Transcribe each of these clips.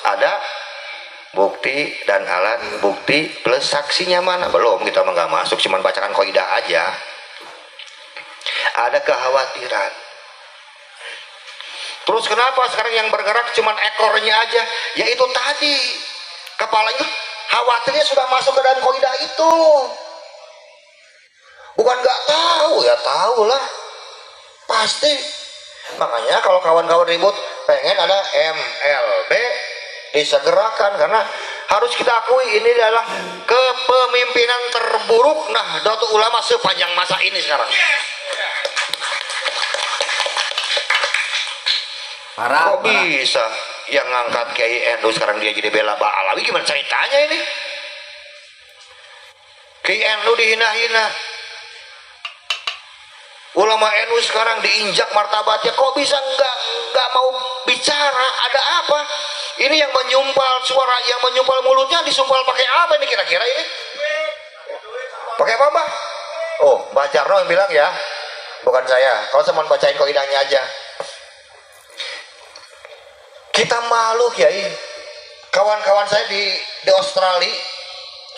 ada bukti dan alat bukti plus saksinya mana? Belum, kita mah nggak masuk, cuman bacakan kaidah aja. Ada kekhawatiran. Terus kenapa sekarang yang bergerak cuman ekornya aja? Ya itu tadi, kepalanya khawatirnya sudah masuk ke dalam kaidah itu. Bukan nggak tahu, ya tahu lah, pasti. Makanya kalau kawan-kawan ribut pengen ada MLB disegerakan, karena harus kita akui ini adalah kepemimpinan terburuk Nahdlatul Ulama sepanjang masa ini sekarang. Kok bisa yang ngangkat Kiai NU sekarang dia jadi bela Ba'alawi? Gimana ceritanya ini? Kiai NU dihina-hina, ulama NU sekarang diinjak martabatnya. Kok bisa nggak mau bicara? Ada apa? Ini yang menyumpal suara, yang menyumpal mulutnya disumpal pakai apa ini kira-kira ini? Pakai apa, Mbak? Oh, Mbak Jarno yang bilang ya, bukan saya. Kalau cuma bacain kaidahnya aja. Kita malu, Kiai. Kawan-kawan saya di Australia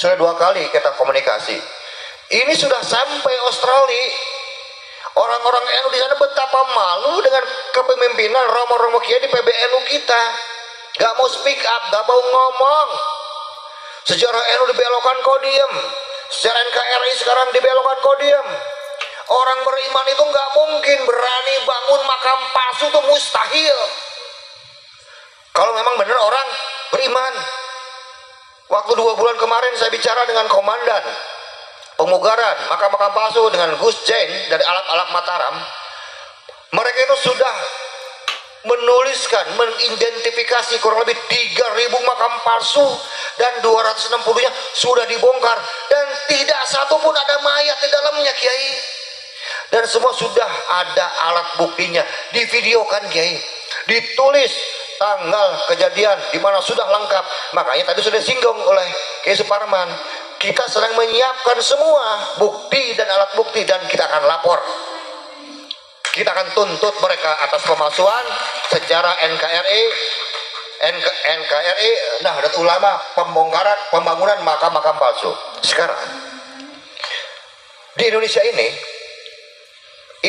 sudah 2 kali kita komunikasi. Ini sudah sampai Australia. Orang-orang NU di sana betapa malu dengan kepemimpinan Romo-Romo Kiai di PBNU kita. Gak mau speak up, gak mau ngomong. Sejarah NU dibelokkan kau diem. Sejarah NKRI sekarang dibelokkan kau diem. Orang beriman itu gak mungkin berani bangun makam palsu, itu mustahil. Kalau memang benar orang beriman. Waktu 2 bulan kemarin saya bicara dengan komandan pemugaran makam-makam palsu dengan Gus Jain dari alat-alat Mataram. Mereka itu sudah menuliskan, mengidentifikasi kurang lebih 3.000 makam palsu dan 260-nya sudah dibongkar dan tidak satu pun ada mayat di dalamnya, Kiai. Dan semua sudah ada alat buktinya, divideokan, Kiai. Ditulis tanggal kejadian di mana sudah lengkap. Makanya tadi sudah disinggung oleh Kiai Suparman, kita sedang menyiapkan semua bukti dan alat bukti dan kita akan lapor. Kita akan tuntut mereka atas pemalsuan secara NKRI, Nahdlatul Ulama, pembangunan makam-makam palsu. Sekarang di Indonesia ini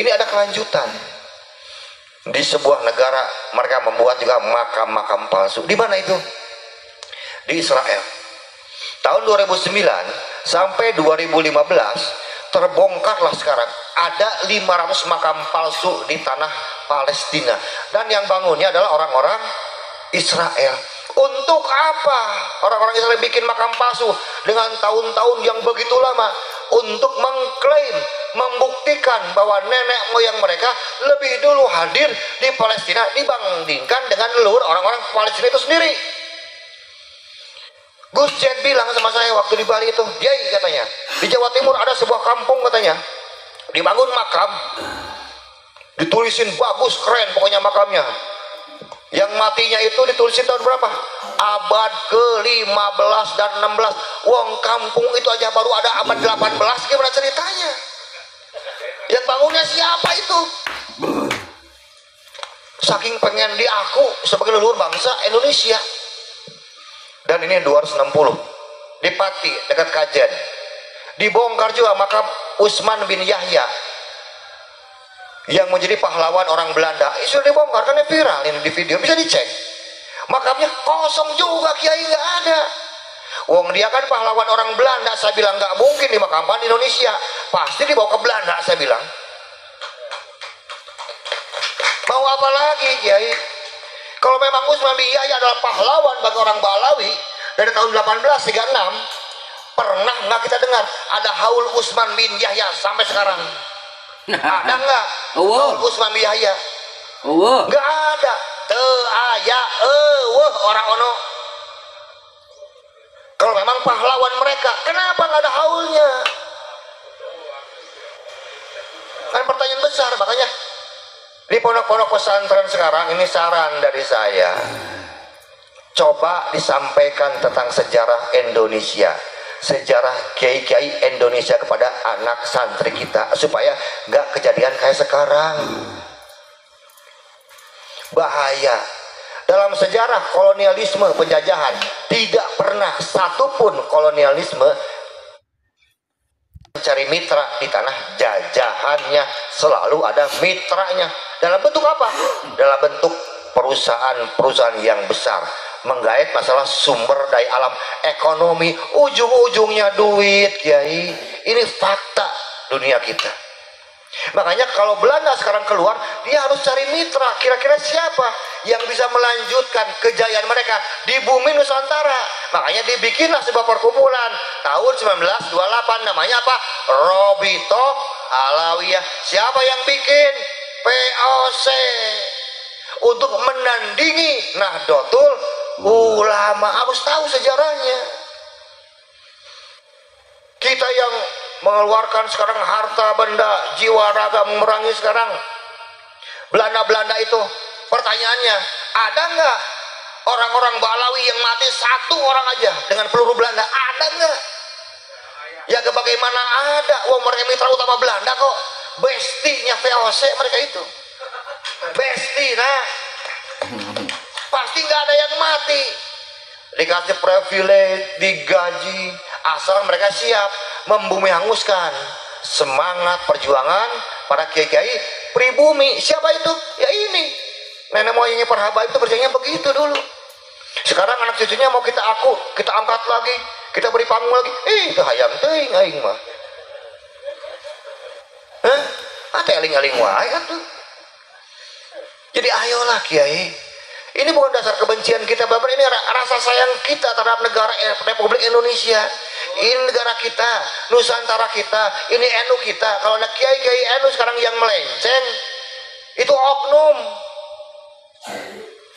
ada kelanjutan. Di sebuah negara mereka membuat juga makam-makam palsu. Di mana itu? Di Israel. Tahun 2009 sampai 2015 terbongkarlah sekarang ada 500 makam palsu di tanah Palestina, dan yang bangunnya adalah orang-orang Israel. Untuk apa orang-orang Israel bikin makam palsu dengan tahun-tahun yang begitu lama? Untuk mengklaim, membuktikan bahwa nenek moyang mereka lebih dulu hadir di Palestina dibandingkan dengan leluhur orang-orang Palestina itu sendiri. Gus Jain bilang sama saya waktu di Bali itu, Yai katanya, di Jawa Timur ada sebuah kampung katanya, dibangun makam, ditulisin bagus, keren pokoknya makamnya. Yang matinya itu ditulisin tahun berapa? Abad ke-15 dan 16. Wong kampung itu aja baru ada abad 18, gimana ceritanya? Yang bangunnya siapa itu? Saking pengen diaku sebagai leluhur bangsa Indonesia. Dan ini 260 di Pati dekat Kajen. Dibongkar juga makam Utsman bin Yahya yang menjadi pahlawan orang Belanda. Itu sudah dibongkar, karena viral ini di video, bisa dicek. Makamnya kosong juga, Kiai, nggak ada. Wong dia kan pahlawan orang Belanda. Saya bilang nggak mungkin dimakamkan di Indonesia, pasti dibawa ke Belanda. Saya bilang mau apa lagi, Kiai? Kalau memang Utsman bin Yahya adalah pahlawan bagi orang Balawi dari tahun 1836, pernah nggak kita dengar ada haul Utsman bin Yahya sampai sekarang? Ada nggak? Haul Utsman bin Yahya? Nggak ada. Aya orang ono. Kalau memang pahlawan mereka, kenapa nggak ada haulnya? Kan pertanyaan besar. Makanya di pondok-pondok pesantren sekarang ini saran dari saya, coba disampaikan tentang sejarah Indonesia, sejarah kiai-kiai Indonesia kepada anak santri kita, supaya nggak kejadian kayak sekarang. Bahaya. dalam sejarah kolonialisme penjajahan tidak pernah satupun kolonialisme mencari mitra di tanah jajahannya, selalu ada mitranya. Dalam bentuk apa? Dalam bentuk perusahaan-perusahaan yang besar, menggait masalah sumber daya alam, ekonomi, ujung-ujungnya duit, Kiai. Ini fakta dunia kita. Makanya kalau Belanda sekarang keluar, dia harus cari mitra. Kira-kira siapa yang bisa melanjutkan kejayaan mereka di bumi Nusantara? Makanya dibikinlah sebuah perkumpulan tahun 1928, namanya apa? Robito Alawiyah. Siapa yang bikin? POC, untuk menandingi Nahdlatul Ulama. Harus tahu sejarahnya. Kita yang mengeluarkan sekarang harta benda, jiwa raga memerangi sekarang Belanda itu, pertanyaannya, ada nggak orang-orang Balawi yang mati satu orang aja dengan peluru Belanda? Ada nggak? Ya bagaimana ada? Wah, mereka mitra utama Belanda kok. Bestinya VOC mereka itu, besti. Nah, pasti nggak ada yang mati, dikasih privilege, digaji, asal mereka siap membumi hanguskan semangat perjuangan para kiai-kiai pribumi. Siapa itu? Ya ini nenek moyangnya para habaib itu kerjanya begitu dulu. Sekarang anak cucunya mau kita angkat lagi, kita beri panggung lagi. Itu hayam teuing aing mah. Eling-eling wae atuh. Jadi ayolah Kiai. Ini bukan dasar kebencian kita, Bapak. Ini rasa sayang kita terhadap negara Republik Indonesia. Ini negara kita, Nusantara kita, ini NU kita. Kalau ada kiai-kiai NU sekarang yang melenceng, itu oknum.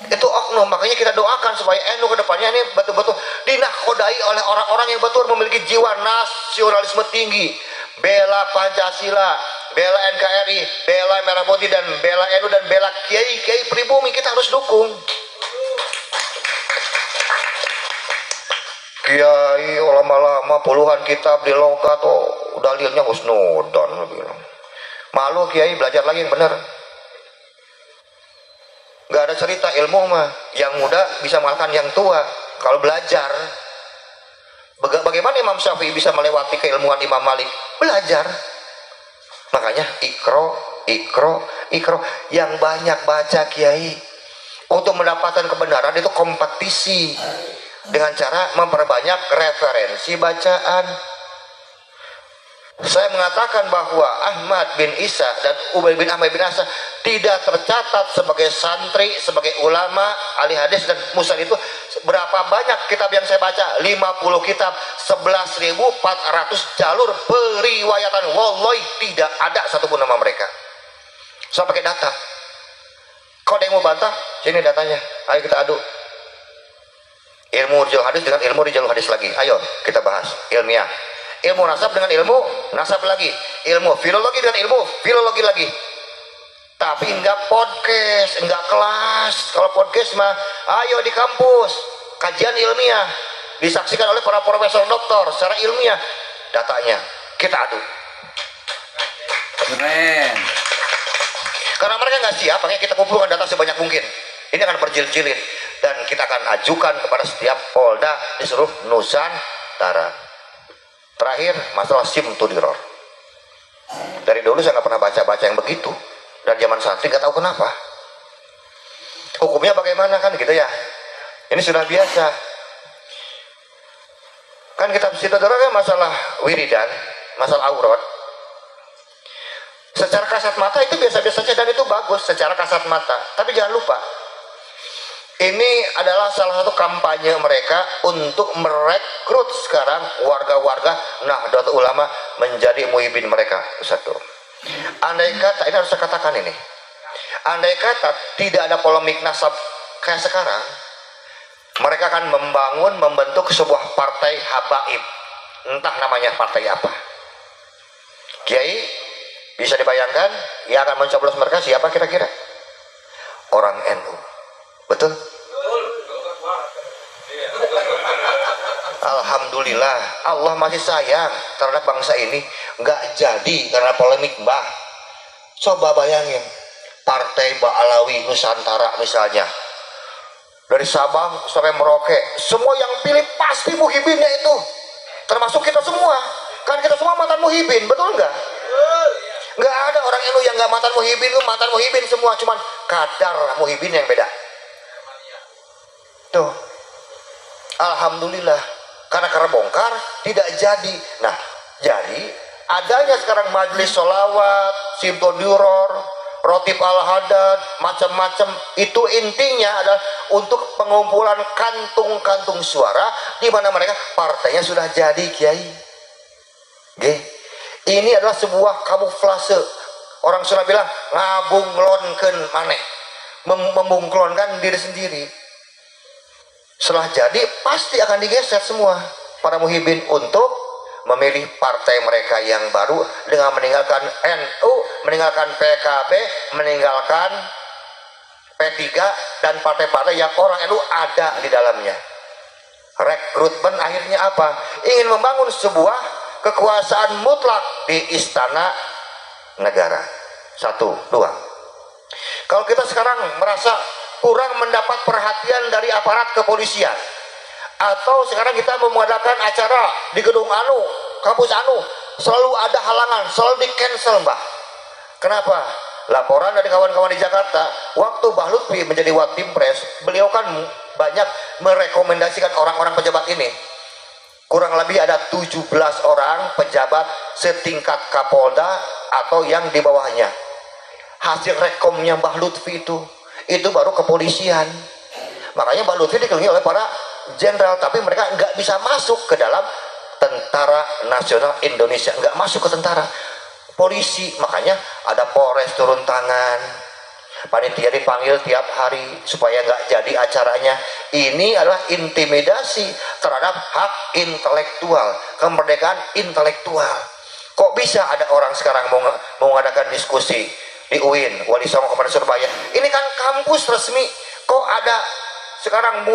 Itu oknum. Makanya kita doakan supaya NU kedepannya ini betul-betul dinahkodai oleh orang-orang yang betul memiliki jiwa nasionalisme tinggi, bela Pancasila, bela NKRI, bela Merah Putih, dan bela NU, dan bela kiai-kiai pribumi. Kita harus dukung. Kiai lama-lama puluhan kitab di logat, dalilnya husnudon, bilang. Malu Kiai, belajar lagi yang benar. Gak ada cerita ilmu mah yang muda bisa mengalahkan yang tua kalau belajar. Bagaimana Imam Syafi'i bisa melewati keilmuan Imam Malik? Belajar. Makanya ikro yang banyak baca Kiai. Untuk mendapatkan kebenaran itu kompetisi dengan cara memperbanyak referensi bacaan. Saya mengatakan bahwa Ahmad bin Isa dan Ubay bin Ahmad bin Asa tidak tercatat sebagai santri, sebagai ulama, ahli hadis dan musnad. Itu berapa banyak kitab yang saya baca? 50 kitab, 11.400 jalur periwayatan. Wallahi tidak ada satupun nama mereka. Saya pakai data. Kalau ada yang mau bantah, sini datanya. Ayo kita adu. Ilmu rijal hadis dengan ilmu rijal hadis lagi. Ayo kita bahas ilmiah. Ilmu nasab dengan ilmu nasab lagi. Ilmu filologi dengan ilmu filologi lagi. Tapi enggak podcast, enggak kelas. Kalau podcast mah ayo di kampus, kajian ilmiah disaksikan oleh para profesor doktor secara ilmiah. Datanya kita adu. Keren. Karena mereka nggak siap, makanya kita kumpulkan data sebanyak mungkin. Ini akan berjilid-jilid dan kita akan ajukan kepada setiap Polda di seluruh Nusantara. Terakhir, masalah simtudiror. Dari dulu saya nggak pernah baca-baca yang begitu, dan zaman santri nggak tahu kenapa. Hukumnya bagaimana kan gitu ya? Ini sudah biasa. Kan kitab simtudiror kan masalah wiridan, masalah aurat. Secara kasat mata itu biasa-biasa saja dan itu bagus secara kasat mata. Tapi jangan lupa, ini adalah salah satu kampanye mereka untuk merekrut sekarang warga-warga Nahdlatul Ulama menjadi muhibin mereka. Satu. Andai kata, ini harus saya katakan ini, andai kata tidak ada polemik nasab kayak sekarang, mereka akan membentuk sebuah partai habaib. Entah namanya partai apa. Kiai, bisa dibayangkan yang akan mencoblos mereka siapa kira-kira? Orang NU. Betul? Alhamdulillah, Allah masih sayang terhadap bangsa ini. Nggak jadi karena polemik Mbah. Coba bayangin, Partai Ba'alawi Nusantara misalnya, dari Sabang sampai Merauke, semua yang pilih pasti muhibinnya itu, termasuk kita semua. Kan kita semua mantan muhibin, betul nggak? Nggak ada orang NU yang nggak mantan muhibin, itu mantan muhibin semua, cuman kadar muhibin yang beda. Tuh, alhamdulillah, karena bongkar tidak jadi. Nah, jadi adanya sekarang majelis sholawat, Simton Duror, Rotib Al-Hadad, macam-macam, itu intinya adalah untuk pengumpulan kantung-kantung suara di mana mereka partainya sudah jadi, Kiai. Ini adalah sebuah kamuflase. Orang Sunda bilang ngabunglonkeun maneh, membungklonkan diri sendiri. Setelah jadi pasti akan digeser semua para muhibin untuk memilih partai mereka yang baru dengan meninggalkan NU, meninggalkan PKB, meninggalkan P3 dan partai-partai yang orang NU ada di dalamnya. Rekrutmen akhirnya apa? Ingin membangun sebuah kekuasaan mutlak di istana negara. 1, 2. Kalau kita sekarang merasa kurang mendapat perhatian dari aparat kepolisian, atau sekarang kita mengadakan acara di gedung anu, kampus anu, selalu ada halangan, selalu di cancel, Mbah. Kenapa? Laporan dari kawan-kawan di Jakarta, waktu Mbah Lutfi menjadi Watimpres, beliau kan banyak merekomendasikan orang-orang pejabat ini. Kurang lebih ada 17 orang pejabat setingkat Kapolda atau yang di bawahnya. Hasil rekomnya Mbah Lutfi itu baru kepolisian. Makanya Mbah Lutfi dikelilingi oleh para jenderal, tapi mereka nggak bisa masuk ke dalam Tentara Nasional Indonesia, nggak masuk ke tentara, polisi. Makanya ada Polres turun tangan, panitia dipanggil tiap hari supaya nggak jadi acaranya. Ini adalah intimidasi terhadap hak intelektual, kemerdekaan intelektual. Kok bisa ada orang sekarang mau mengadakan diskusi di UIN, Wali Songo kepada Surabaya? Ini kan kampus resmi, kok ada sekarang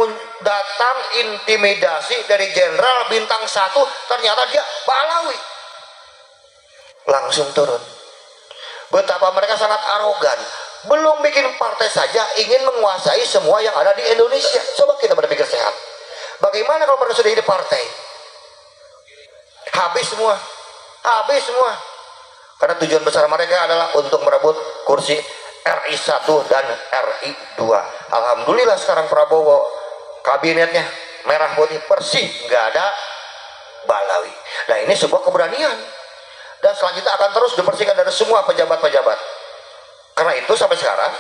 datang intimidasi dari jenderal bintang 1, ternyata dia Balawi, langsung turun. Betapa mereka sangat arogan. Belum bikin partai saja ingin menguasai semua yang ada di Indonesia. Coba kita berpikir sehat. Bagaimana kalau mereka sudah di partai? Habis semua, habis semua. Karena tujuan besar mereka adalah untuk merebut kursi RI 1 dan RI 2. Alhamdulillah sekarang Prabowo kabinetnya merah putih bersih, nggak ada Balawi. Nah, ini sebuah keberanian, dan selanjutnya akan terus dibersihkan dari semua pejabat-pejabat. Karena itu sampai sekarang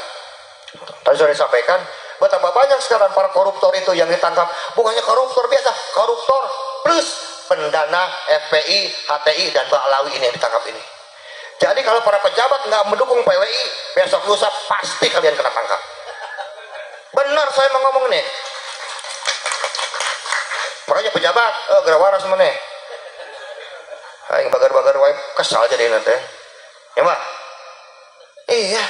tadi sudah disampaikan betapa banyak sekarang para koruptor itu yang ditangkap. Bukannya koruptor biasa, koruptor plus pendana FPI, HTI dan Balawi ini yang ditangkap ini. Jadi kalau para pejabat nggak mendukung PWI, besok lusa pasti kalian kena tangkap. Benar saya mau ngomong nih. Makanya pejabat, gerawara semua nih. Aing bagar-bagar wae kesal jadi nanti. Ya Mbak? Iya.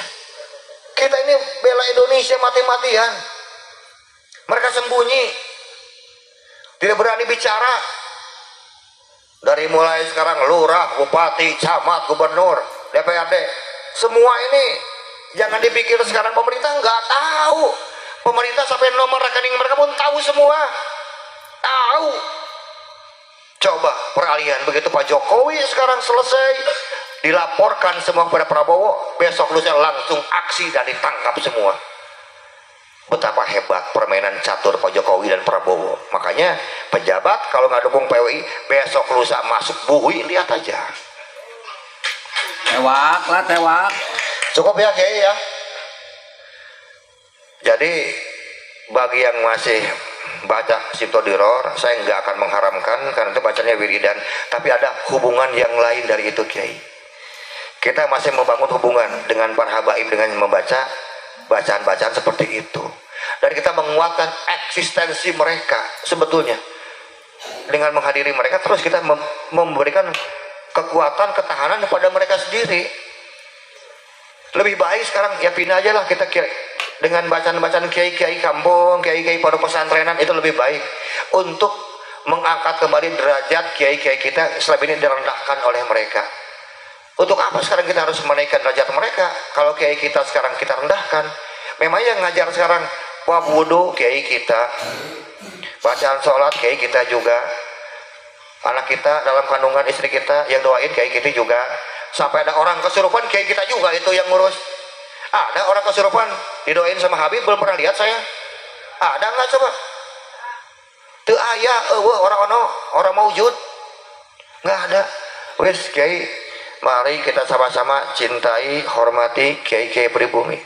Kita ini bela Indonesia mati-matian. Mereka sembunyi. Tidak berani bicara. Dari mulai sekarang lurah, bupati, camat, gubernur, DPRD, semua ini jangan dipikir sekarang pemerintah nggak tahu. Pemerintah sampai nomor rekening mereka pun tahu semua. Tahu. Coba peralihan begitu Pak Jokowi sekarang selesai, dilaporkan semua kepada Prabowo, besok lusa langsung aksi dan ditangkap semua. Betapa hebat permainan catur Pak Jokowi dan Prabowo. Makanya pejabat kalau nggak dukung PWI, besok lusa masuk bui, lihat aja. Tewak lah, tewak. Cukup ya Kiai ya. Jadi bagi yang masih baca Simto Diror, saya nggak akan mengharamkan karena itu bacanya wiridan. Tapi ada hubungan yang lain dari itu Kiai. Kita masih membangun hubungan dengan para habaib dengan membaca bacaan-bacaan seperti itu, dan kita menguatkan eksistensi mereka sebetulnya dengan menghadiri mereka. Terus kita memberikan kekuatan ketahanan kepada mereka sendiri. Lebih baik sekarang ya pindah aja lah kita dengan bacaan-bacaan kiai-kiai kampung, kiai-kiai pondok pesantrenan, itu lebih baik untuk mengangkat kembali derajat kiai-kiai kita selama ini direndahkan oleh mereka. Untuk apa sekarang kita harus menaikkan derajat mereka kalau kiai kita sekarang kita rendahkan? Memang yang ngajar sekarang apa wudhu kiai kita, bacaan sholat kiai kita juga, anak kita dalam kandungan istri kita yang doain kiai kita juga, sampai ada orang kesurupan kiai kita juga itu yang ngurus. Ada orang kesurupan didoain sama Habib, belum pernah lihat saya. Ada nggak coba? Tuh ayah, orang maujud nggak ada. Wes kiai, mari kita sama-sama cintai, hormati kiai-kiai pribumi.